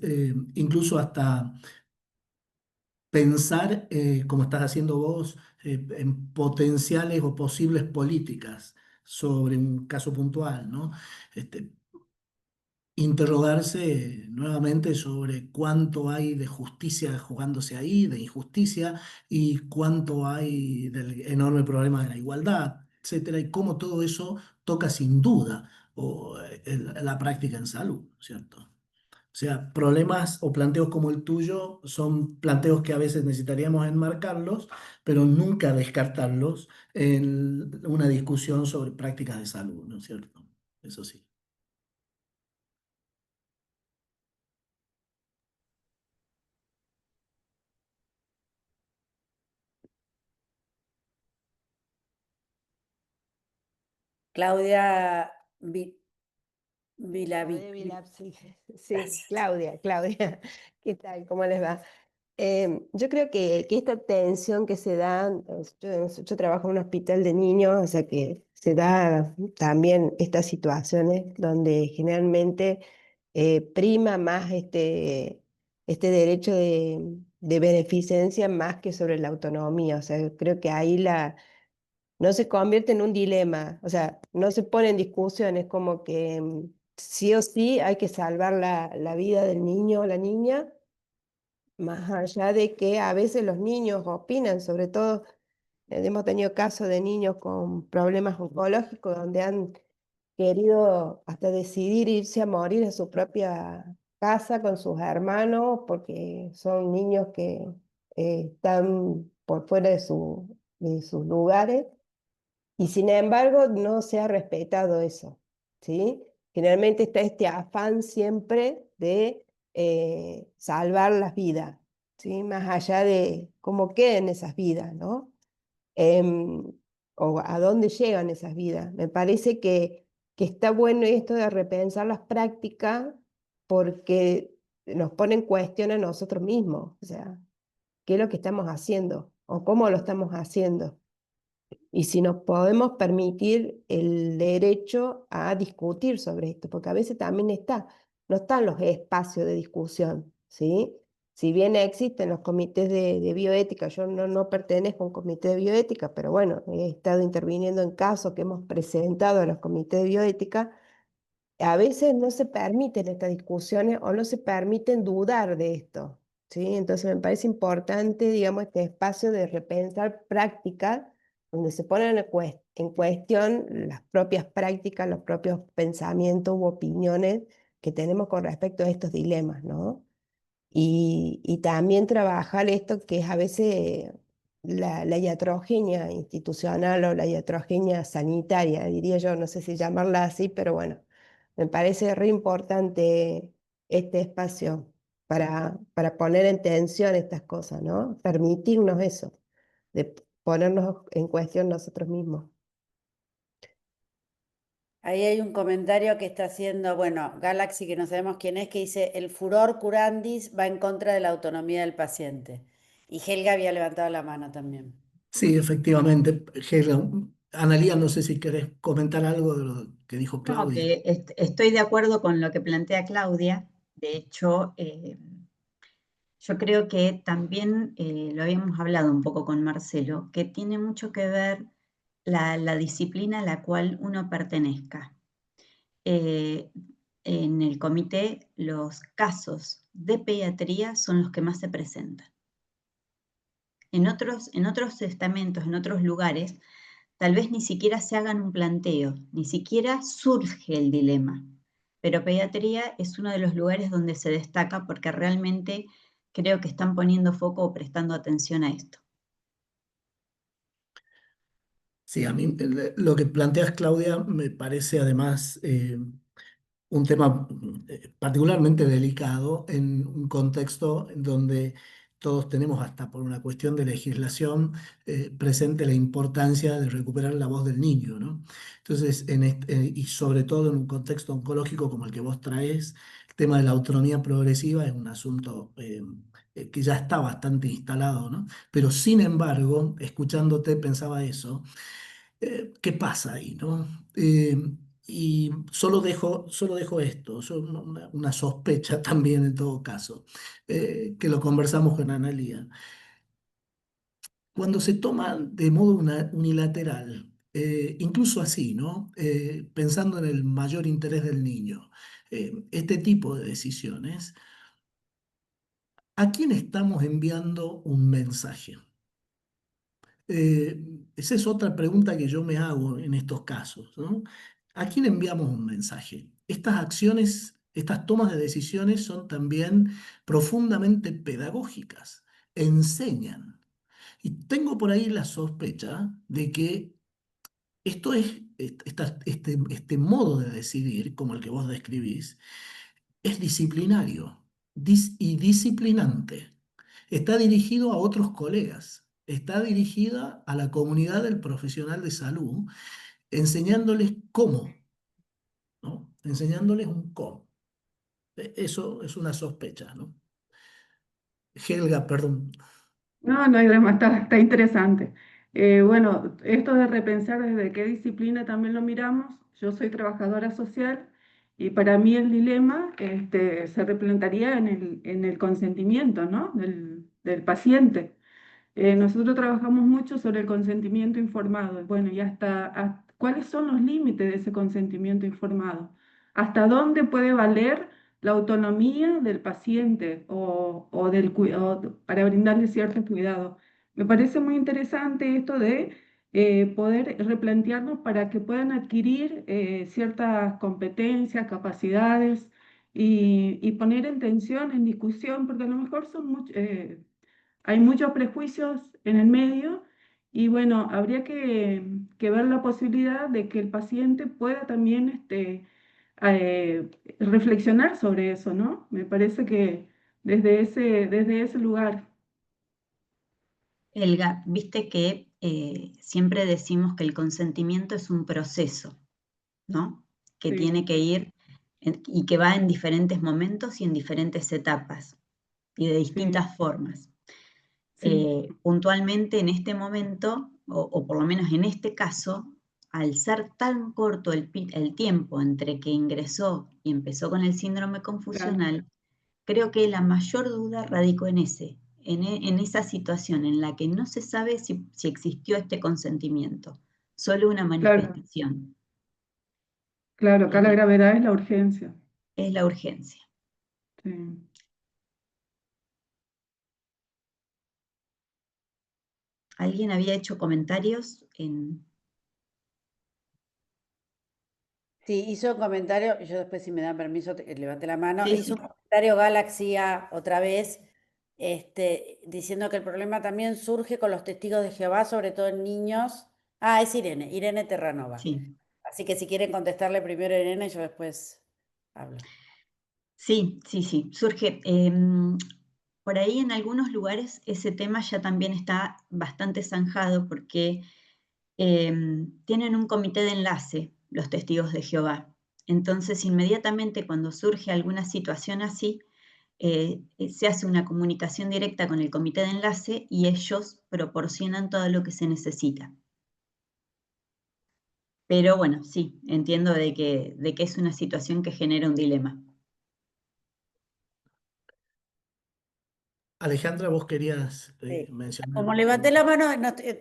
incluso hasta pensar, como estás haciendo vos, en potenciales o posibles políticas sobre un caso puntual, ¿no? Este, interrogarse nuevamente sobre cuánto hay de justicia jugándose ahí, de injusticia, y cuánto hay del enorme problema de la igualdad, etcétera, y cómo todo eso toca sin duda la práctica en salud, ¿cierto? O sea, problemas o planteos como el tuyo son planteos que a veces necesitaríamos enmarcarlos, pero nunca descartarlos en una discusión sobre prácticas de salud, ¿no es cierto? Eso sí. Claudia Vilaví. Claudia Vilap, sí, sí, Gracias. Claudia, ¿qué tal? ¿Cómo les va? Yo creo que esta tensión que se da, yo trabajo en un hospital de niños, o sea que se da también estas situaciones donde generalmente prima más este derecho de beneficencia más que sobre la autonomía, o sea, creo que ahí no se convierte en un dilema, o sea, no se pone en discusión, es como que sí o sí hay que salvar la vida del niño o la niña, más allá de que a veces los niños opinan, sobre todo hemos tenido casos de niños con problemas oncológicos donde han querido hasta decidir irse a morir a su propia casa con sus hermanos porque son niños que están por fuera de sus lugares y sin embargo no se ha respetado eso, ¿sí? Generalmente está este afán siempre de salvar las vidas, ¿sí? Más allá de cómo queden esas vidas, ¿no? Em, o a dónde llegan esas vidas. Me parece que está bueno esto de repensar las prácticas porque nos pone en cuestión a nosotros mismos, o sea, qué es lo que estamos haciendo o cómo lo estamos haciendo. Y si nos podemos permitir el derecho a discutir sobre esto, porque a veces también no están los espacios de discusión, ¿sí? Si bien existen los comités de bioética, yo no pertenezco a un comité de bioética, pero bueno, he estado interviniendo en casos que hemos presentado a los comités de bioética, a veces no se permiten estas discusiones o no se permiten dudar de esto, ¿sí? Entonces me parece importante, digamos, este espacio de repensar prácticas donde se ponen en cuestión las propias prácticas, los propios pensamientos u opiniones que tenemos con respecto a estos dilemas, ¿no? Y también trabajar esto que es a veces la iatrogenia institucional o la iatrogenia sanitaria, diría yo, no sé si llamarla así, pero bueno, me parece re importante este espacio para poner en tensión estas cosas, ¿no? Permitirnos eso, de ponernos en cuestión nosotros mismos. Ahí hay un comentario que está haciendo, bueno, Galaxy, que no sabemos quién es, que dice, el furor curandis va en contra de la autonomía del paciente. Y Helga había levantado la mano también. Sí, efectivamente. Helga, Analía, no sé si querés comentar algo de lo que dijo No, Claudia. que estoy de acuerdo con lo que plantea Claudia. De hecho, yo creo que también lo habíamos hablado un poco con Marcelo, que tiene mucho que ver la disciplina a la cual uno pertenezca. En el comité, los casos de pediatría son los que más se presentan. En otros estamentos, en otros lugares, tal vez ni siquiera se hagan un planteo, ni siquiera surge el dilema. Pero pediatría es uno de los lugares donde se destaca porque realmente creo que están poniendo foco o prestando atención a esto. Sí, a mí lo que planteas, Claudia, me parece además un tema particularmente delicado en un contexto en donde todos tenemos, hasta por una cuestión de legislación, presente la importancia de recuperar la voz del niño, ¿no? Entonces, y sobre todo en un contexto oncológico como el que vos traes, el tema de la autonomía progresiva es un asunto que ya está bastante instalado, ¿no? Pero sin embargo, escuchándote pensaba eso. ¿Qué pasa ahí, no? Y solo dejo esto, una sospecha también en todo caso, que lo conversamos con Analía. Cuando se toma de modo unilateral, incluso así, ¿no? Pensando en el mayor interés del niño, este tipo de decisiones, ¿a quién estamos enviando un mensaje? Eh, Esa es otra pregunta que yo me hago en estos casos, ¿no? ¿A quién enviamos un mensaje? Estas acciones, estas tomas de decisiones son también profundamente pedagógicas, enseñan. Y tengo por ahí la sospecha de que esto es, este modo de decidir, como el que vos describís, es disciplinario y disciplinante. Está dirigido a otros colegas, está dirigida a la comunidad del profesional de salud, enseñándoles cómo, ¿no? Enseñándoles un cómo. Eso es una sospecha, ¿no? Helga, perdón. No, no hay drama, está interesante. Bueno, esto de repensar desde qué disciplina también lo miramos. Yo soy trabajadora social y para mí el dilema se replantearía en el consentimiento, ¿no? Del paciente. Nosotros trabajamos mucho sobre el consentimiento informado. Bueno, y cuáles son los límites de ese consentimiento informado. ¿Hasta dónde puede valer la autonomía del paciente o para brindarle cierto cuidado? Me parece muy interesante esto de poder replantearnos para que puedan adquirir ciertas competencias, capacidades y poner en tensión, en discusión, porque a lo mejor hay muchos prejuicios en el medio y bueno, habría que ver la posibilidad de que el paciente pueda también reflexionar sobre eso, ¿no? Me parece que desde ese lugar. Helga, viste que siempre decimos que el consentimiento es un proceso, ¿no? Que Sí, tiene que ir y que va en diferentes momentos y en diferentes etapas y de sí, distintas formas. sí, Puntualmente en este momento, o por lo menos en este caso, al ser tan corto el tiempo entre que ingresó y empezó con el síndrome claro, confusional, creo que la mayor duda radicó en esa situación en la que no se sabe si existió este consentimiento, solo una claro, manifestación. claro, acá la Eh, gravedad es la urgencia. es la urgencia. Sí. ¿Alguien había hecho comentarios en... Sí, hizo un comentario, yo después si me dan permiso, levante la mano, Sí, hizo un sí, comentario Galaxia otra vez, diciendo que el problema también surge con los testigos de Jehová, sobre todo en niños. Ah, es Irene Terranova. sí. Así que si quieren contestarle primero a Irene, yo después hablo. Sí, sí, sí, surge. Por ahí en algunos lugares ese tema ya también está bastante zanjado porque tienen un comité de enlace los testigos de Jehová. Entonces, inmediatamente cuando surge alguna situación así, se hace una comunicación directa con el comité de enlace y ellos proporcionan todo lo que se necesita. Pero bueno, sí, entiendo de que es una situación que genera un dilema. Alejandra, vos querías Sí. mencionar Como algo. levanté la mano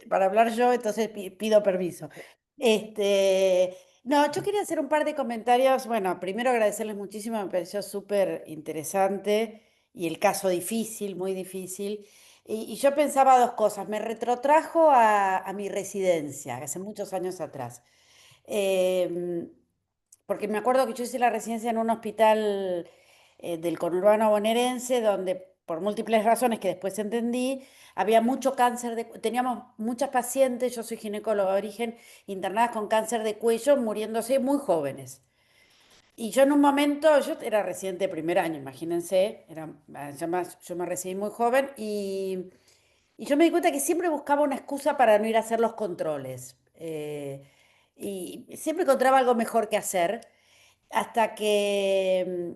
para hablar yo, entonces pido permiso. No, yo quería hacer un par de comentarios. Bueno, primero agradecerles muchísimo, me pareció súper interesante y el caso difícil, muy difícil. Y yo pensaba dos cosas. Me retrotrajo a mi residencia, hace muchos años atrás. Em, Porque me acuerdo que yo hice la residencia en un hospital del conurbano bonaerense, donde por múltiples razones que después entendí, había mucho cáncer teníamos muchas pacientes, yo soy ginecóloga de origen, internadas con cáncer de cuello, muriéndose muy jóvenes. Y yo en un momento, yo era residente de primer año, imagínense, yo me recibí muy joven y yo me di cuenta que siempre buscaba una excusa para no ir a hacer los controles. Y siempre encontraba algo mejor que hacer hasta que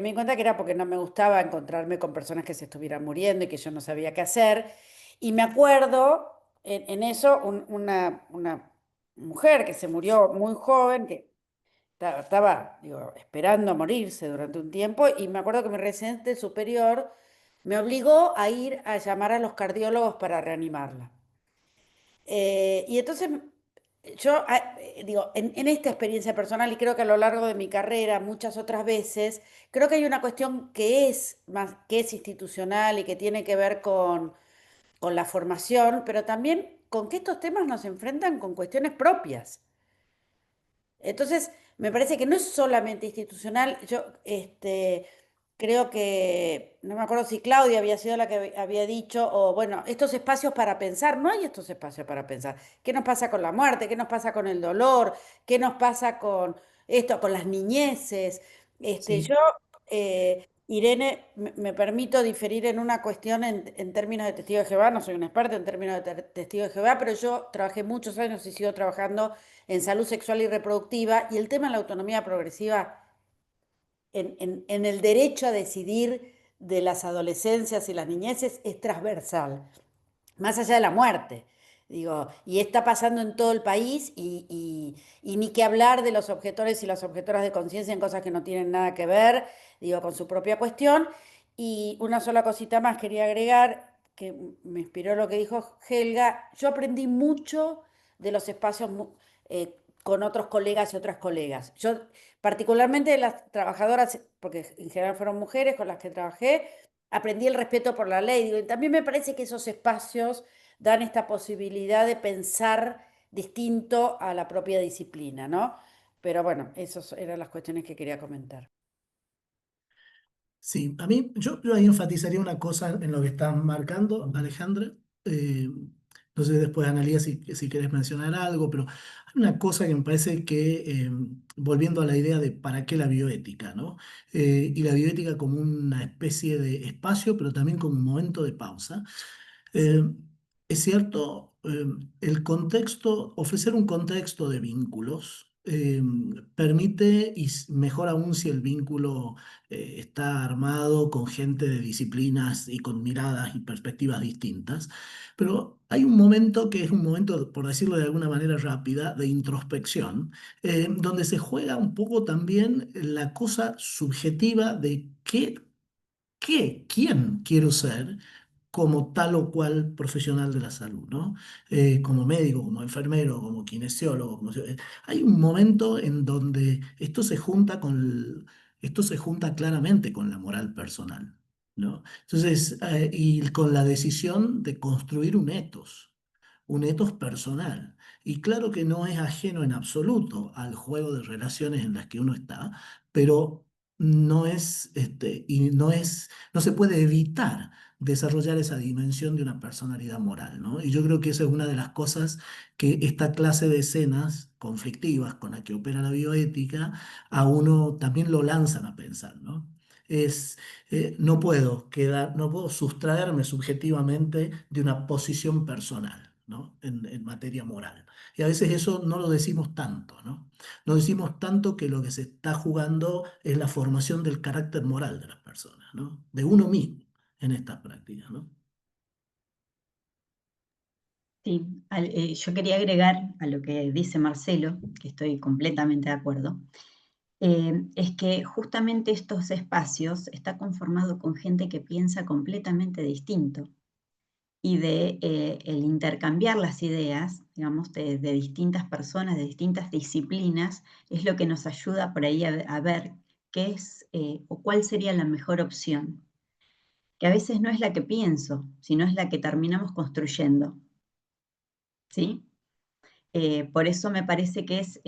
me di cuenta que era porque no me gustaba encontrarme con personas que se estuvieran muriendo y que yo no sabía qué hacer. Y me acuerdo en eso una mujer que se murió muy joven, que estaba, digo, esperando a morirse durante un tiempo, y me acuerdo que mi residente superior me obligó a ir a llamar a los cardiólogos para reanimarla. Y entonces yo digo, en esta experiencia personal y creo que a lo largo de mi carrera, muchas otras veces, creo que hay una cuestión que es más, que es institucional y que tiene que ver con la formación, pero también con que estos temas nos enfrentan con cuestiones propias. Entonces, me parece que no es solamente institucional. Yo creo que, no me acuerdo si Claudia había sido la que había dicho, o bueno, estos espacios para pensar, no hay estos espacios para pensar. ¿Qué nos pasa con la muerte? ¿Qué nos pasa con el dolor? ¿Qué nos pasa con esto, con las niñeces? Sí. Yo, Irene, me permito diferir en una cuestión en términos de testigo de Jehová. No soy una experta en términos de testigo de Jehová, pero yo trabajé muchos años y sigo trabajando en salud sexual y reproductiva, y el tema de la autonomía progresiva en el derecho a decidir de las adolescencias y las niñeces es transversal, más allá de la muerte. Digo, y está pasando en todo el país y ni que hablar de los objetores y las objetoras de conciencia en cosas que no tienen nada que ver, digo, con su propia cuestión. Y una sola cosita más quería agregar, que me inspiró lo que dijo Helga. Yo aprendí mucho de los espacios con otros colegas y otras colegas. Yo, particularmente de las trabajadoras, porque en general fueron mujeres con las que trabajé, aprendí el respeto por la ley. Digo, y también me parece que esos espacios dan esta posibilidad de pensar distinto a la propia disciplina, ¿no? Pero bueno, esas eran las cuestiones que quería comentar. Sí, a mí, yo ahí enfatizaría una cosa en lo que están marcando, Alejandra. Eh, no sé después, Analía, si querés mencionar algo, pero hay una cosa que me parece que, volviendo a la idea de para qué la bioética, ¿no? Y la bioética como una especie de espacio, pero también como un momento de pausa. Eh, es cierto, el contexto, ofrecer un contexto de vínculos permite, y mejor aún si el vínculo está armado con gente de disciplinas y con miradas y perspectivas distintas, pero hay un momento que es un momento, por decirlo de alguna manera rápida, de introspección, donde se juega un poco también la cosa subjetiva de quién quiero ser como tal o cual profesional de la salud, ¿no? Como médico, como enfermero, como kinesiólogo. Hay un momento en donde esto se junta claramente con la moral personal, ¿no? Entonces, y con la decisión de construir un etos personal. Y claro que no es ajeno en absoluto al juego de relaciones en las que uno está, pero no se puede evitar desarrollar esa dimensión de una personalidad moral, ¿no? Y yo creo que esa es una de las cosas que esta clase de escenas conflictivas con la que opera la bioética a uno también lo lanzan a pensar, ¿no? Es, no puedo sustraerme subjetivamente de una posición personal, ¿no? En materia moral. Y a veces eso no lo decimos tanto, ¿no? No decimos tanto que lo que se está jugando es la formación del carácter moral de las personas, ¿no? De uno mismo en estas prácticas, ¿no? Sí, yo quería agregar a lo que dice Marcelo, que estoy completamente de acuerdo, es que justamente estos espacios está conformado con gente que piensa completamente distinto y de el intercambiar las ideas, digamos, de distintas personas, de distintas disciplinas, es lo que nos ayuda por ahí a ver qué es o cuál sería la mejor opción, que a veces no es la que pienso, sino es la que terminamos construyendo, ¿sí? Por eso me parece que es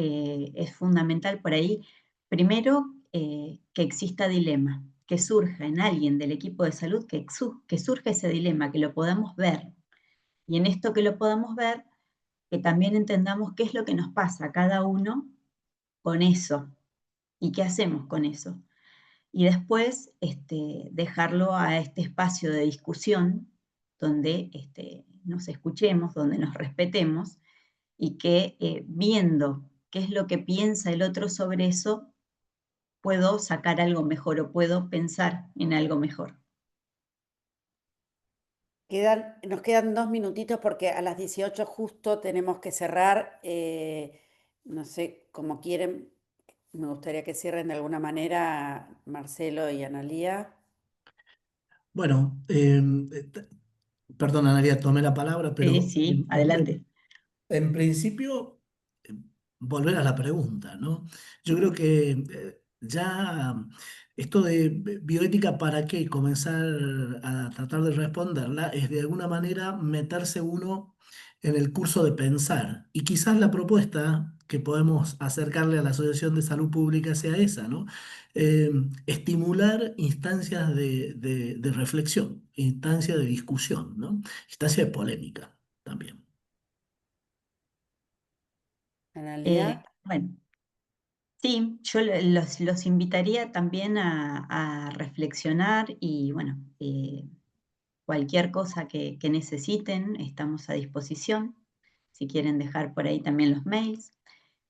fundamental por ahí, primero, que exista dilema, que surja en alguien del equipo de salud, que surja ese dilema, que lo podamos ver. Y en esto que lo podamos ver, que también entendamos qué es lo que nos pasa a cada uno con eso y qué hacemos con eso. Y después dejarlo a este espacio de discusión donde nos escuchemos, donde nos respetemos y que viendo qué es lo que piensa el otro sobre eso, puedo sacar algo mejor o puedo pensar en algo mejor. Nos quedan 2 minutitos porque a las 18 justo tenemos que cerrar. No sé cómo quieren. Me gustaría que cierren de alguna manera Marcelo y Analía. Bueno, perdón, Analia, tomé la palabra, Sí, pero sí, adelante. en principio, eh, volver a la pregunta, ¿no? Yo creo que ya esto de bioética, ¿para qué? Comenzar a tratar de responderla es de alguna manera meterse uno en el curso de pensar. Y quizás la propuesta que podemos acercarle a la Asociación de Salud Pública sea esa, ¿no? Eh, estimular instancias de reflexión, instancias de discusión, ¿no? Instancias de polémica también. Analía. Bueno, sí, yo los invitaría también a reflexionar y bueno, cualquier cosa que necesiten, estamos a disposición. Si quieren dejar por ahí también los mails.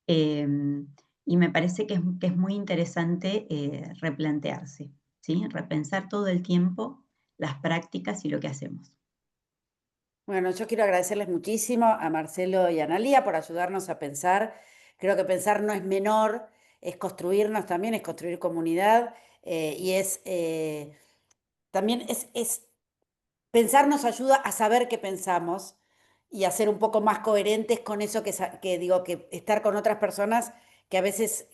Y me parece que es muy interesante replantearse, ¿sí? Repensar todo el tiempo las prácticas y lo que hacemos. Bueno, yo quiero agradecerles muchísimo a Marcelo y a Analía por ayudarnos a pensar. Creo que pensar no es menor, es construirnos también, es construir comunidad y también es pensar nos ayuda a saber qué pensamos y a ser un poco más coherentes con eso que digo, que estar con otras personas que a veces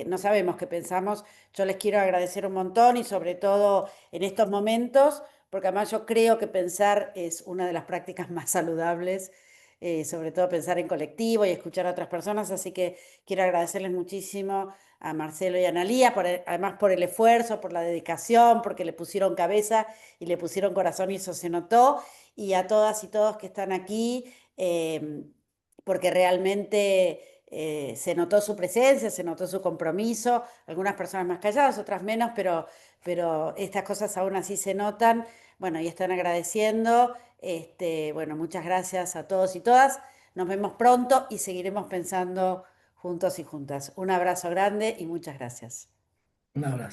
no sabemos qué pensamos. Yo les quiero agradecer un montón y sobre todo en estos momentos, porque además yo creo que pensar es una de las prácticas más saludables sobre todo pensar en colectivo y escuchar a otras personas, así que quiero agradecerles muchísimo a Marcelo y a Analía, además por el esfuerzo, por la dedicación, porque le pusieron cabeza y le pusieron corazón y eso se notó, y a todas y todos que están aquí, porque realmente se notó su presencia, se notó su compromiso, algunas personas más calladas, otras menos, pero estas cosas aún así se notan, bueno, y están agradeciendo. Bueno, muchas gracias a todos y todas. Nos vemos pronto y seguiremos pensando juntos y juntas. Un abrazo grande y muchas gracias. Un abrazo.